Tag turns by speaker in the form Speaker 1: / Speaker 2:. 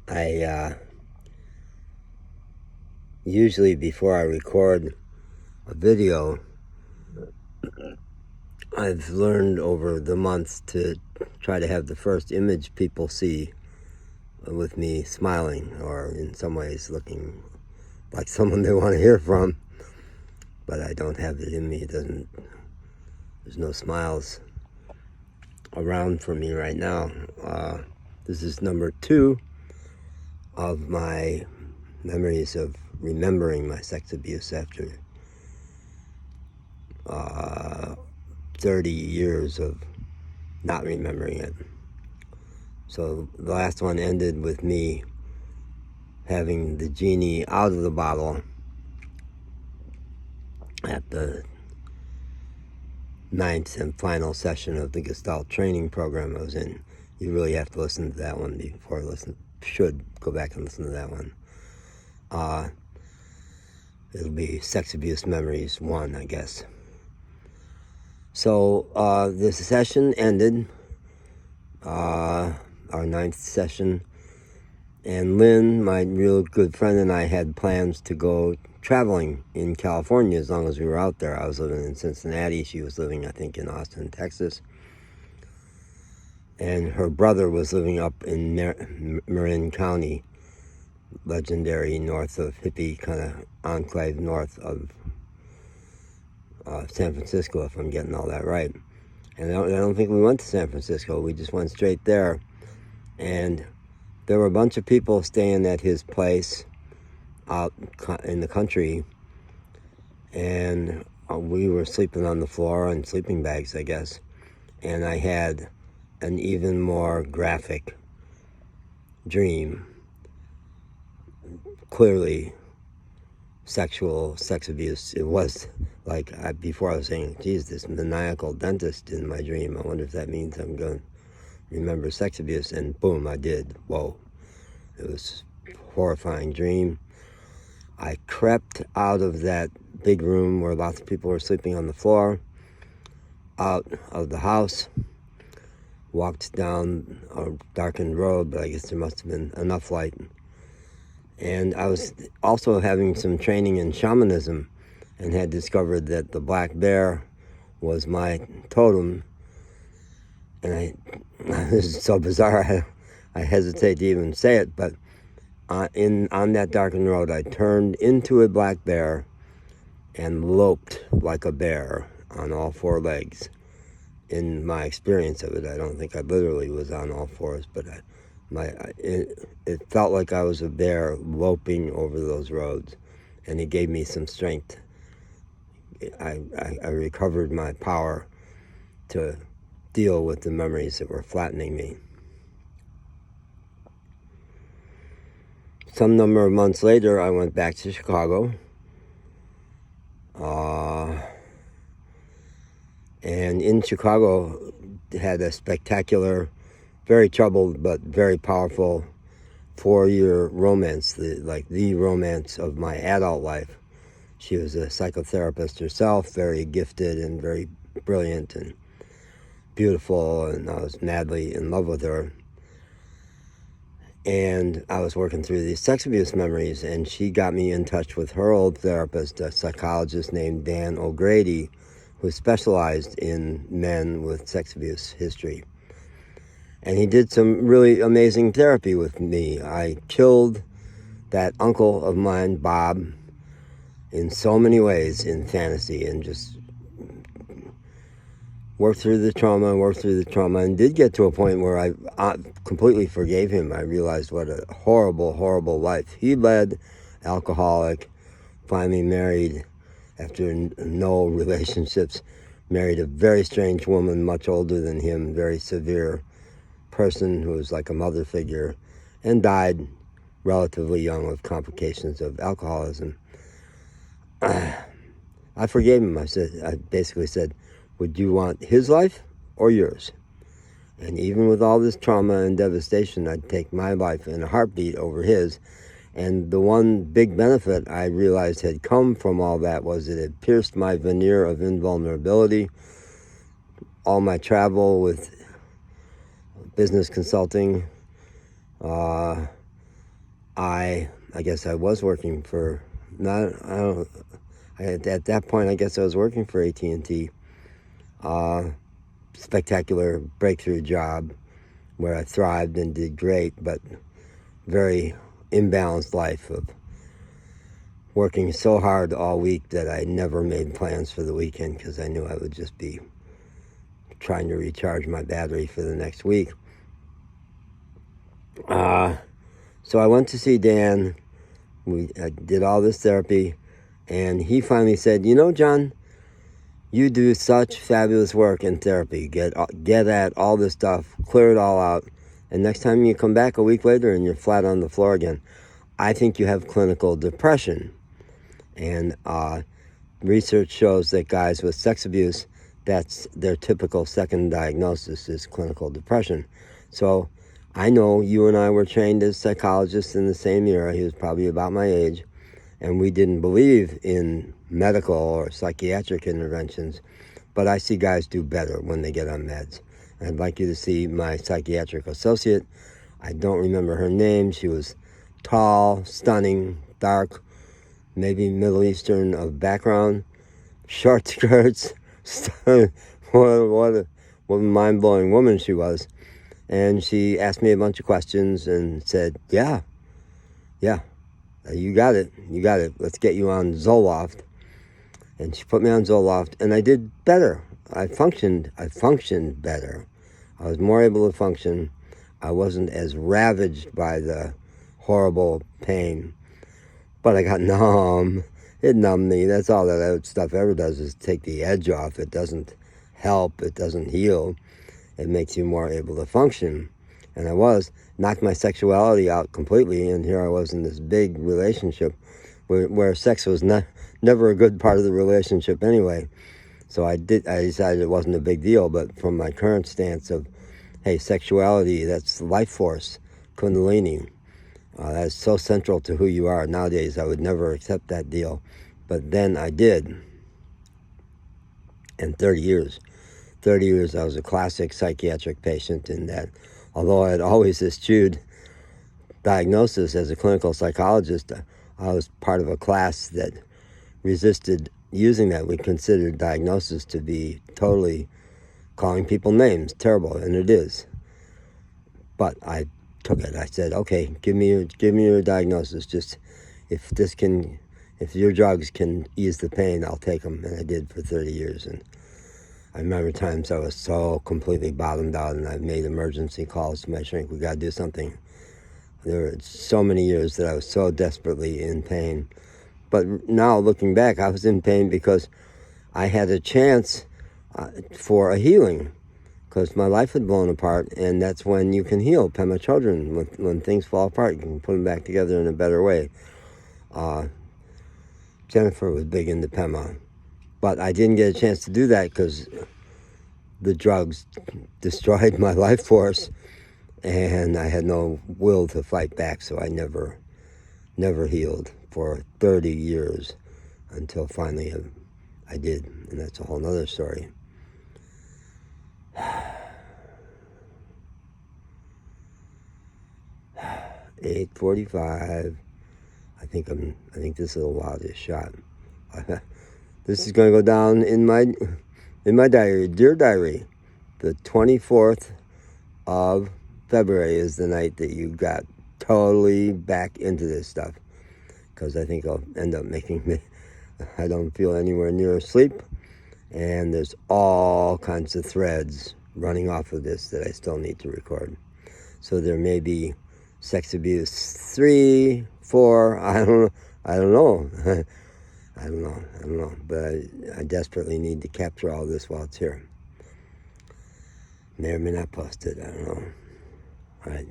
Speaker 1: I usually, before I record a video, I've learned over the months to try to have the first image people see with me smiling, or in some ways looking like someone they want to hear from, but I don't have it in me. There's no smiles around for me right now. This is number 2 of my memories of remembering my sex abuse after 30 years of not remembering it. So the last one ended with me having the genie out of the bottle at the 9th and final session of the Gestalt training program I was in. You really have to listen to that one before should go back and listen to that one. It'll be Sex Abuse Memories 1, I guess. So this session ended, our 9th session, and Lynn, my real good friend, and I had plans to go traveling in California as long as we were out there. I was living in Cincinnati. She was living, I think, in Austin, Texas. And her brother was living up in Marin County, legendary north of hippie kind of enclave north of San Francisco, if I'm getting all that right. And I don't think we went to San Francisco. We just went straight there. And there were a bunch of people staying at his place out in the country. And we were sleeping on the floor on sleeping bags, I guess. And I had an even more graphic dream. Clearly sexual sex abuse. It was like, before I was saying, geez, this maniacal dentist in my dream. I wonder if that means I'm going to remember sex abuse. And boom, I did. Whoa. It was a horrifying dream. I crept out of that big room where lots of people were sleeping on the floor, out of the house, walked down a darkened road, but I guess there must have been enough light. And I was also having some training in shamanism and had discovered that the black bear was my totem. And this is so bizarre, I hesitate to even say it, but on that darkened road, I turned into a black bear and loped like a bear on all 4 legs. In my experience of it, I don't think I literally was on all 4s, but it felt like I was a bear loping over those roads, and it gave me some strength. I recovered my power to deal with the memories that were flattening me. Some number of months later, I went back to Chicago. And in Chicago, had a spectacular, very troubled but very powerful 4-year romance, the romance of my adult life. She was a psychotherapist herself, very gifted and very brilliant and beautiful, and I was madly in love with her. And I was working through these sex abuse memories, and she got me in touch with her old therapist, a psychologist named Dan O'Grady, who specialized in men with sex abuse history. And he did some really amazing therapy with me. I killed that uncle of mine, Bob, in so many ways in fantasy, and just worked through the trauma, and did get to a point where I completely forgave him. I realized what a horrible, horrible life he led, alcoholic, finally married after no relationships, married a very strange woman, much older than him, very severe person who was like a mother figure, and died relatively young with complications of alcoholism. I forgave him. I basically said, would you want his life or yours? And even with all this trauma and devastation, I'd take my life in a heartbeat over his. And the one big benefit I realized had come from all that was it had pierced my veneer of invulnerability. All my travel with business consulting, I guess I was working for, not, I don't, at that point I guess I was working for AT&T. Spectacular breakthrough job where I thrived and did great, but very imbalanced life of working so hard all week that I never made plans for the weekend because I knew I would just be trying to recharge my battery for the next week. So I went to see Dan. I did all this therapy, and he finally said, "You know, John, you do such fabulous work in therapy. Get at all this stuff, clear it all out, and next time you come back a week later and you're flat on the floor again, I think you have clinical depression." And research shows that guys with sex abuse, that's their typical second diagnosis is clinical depression. So I know you and I were trained as psychologists in the same era. He was probably about my age, and we didn't believe in medical or psychiatric interventions, but I see guys do better when they get on meds. I'd like you to see my psychiatric associate. I don't remember her name. She was tall, stunning, dark, maybe Middle Eastern of background, short skirts. What a mind-blowing woman she was. And she asked me a bunch of questions and said, yeah, you got it. Let's get you on Zoloft. And she put me on Zoloft, and I did better. I functioned better. I was more able to function. I wasn't as ravaged by the horrible pain. But I got numb. It numbed me. That's all that stuff ever does is take the edge off. It doesn't help. It doesn't heal. It makes you more able to function. And I knocked my sexuality out completely, and here I was in this big relationship where sex was never a good part of the relationship anyway. So I decided it wasn't a big deal, but from my current stance of, hey, sexuality, that's life force, Kundalini. That's so central to who you are. Nowadays, I would never accept that deal. But then I did. And 30 years I was a classic psychiatric patient in that, although I had always eschewed diagnosis as a clinical psychologist, I was part of a class that resisted using that. We considered diagnosis to be totally calling people names, terrible, and it is. But I took it. I said, okay, give me your diagnosis. Just if your drugs can ease the pain, I'll take them. And I did for 30 years. And I remember times I was so completely bottomed out, and I made emergency calls to my shrink. We got to do something. There were so many years that I was so desperately in pain. But now looking back, I was in pain because I had a chance for a healing. Because my life had blown apart, and that's when you can heal Pema Chodron. When things fall apart, you can put them back together in a better way. Jennifer was big into Pema, but I didn't get a chance to do that because the drugs destroyed my life force, and I had no will to fight back, so I never healed for 30 years until finally I did, and that's a whole nother story. 8:45. I think this is the wildest shot. This is going to go down in my diary, dear diary. The 24th of February is the night that you got totally back into this stuff, because I think I'll end up making me. I don't feel anywhere near asleep. And there's all kinds of threads running off of this that I still need to record. So there may be sex abuse 3, 4, I don't know. I don't know. But I desperately need to capture all this while it's here. May or may not post it, I don't know. All right.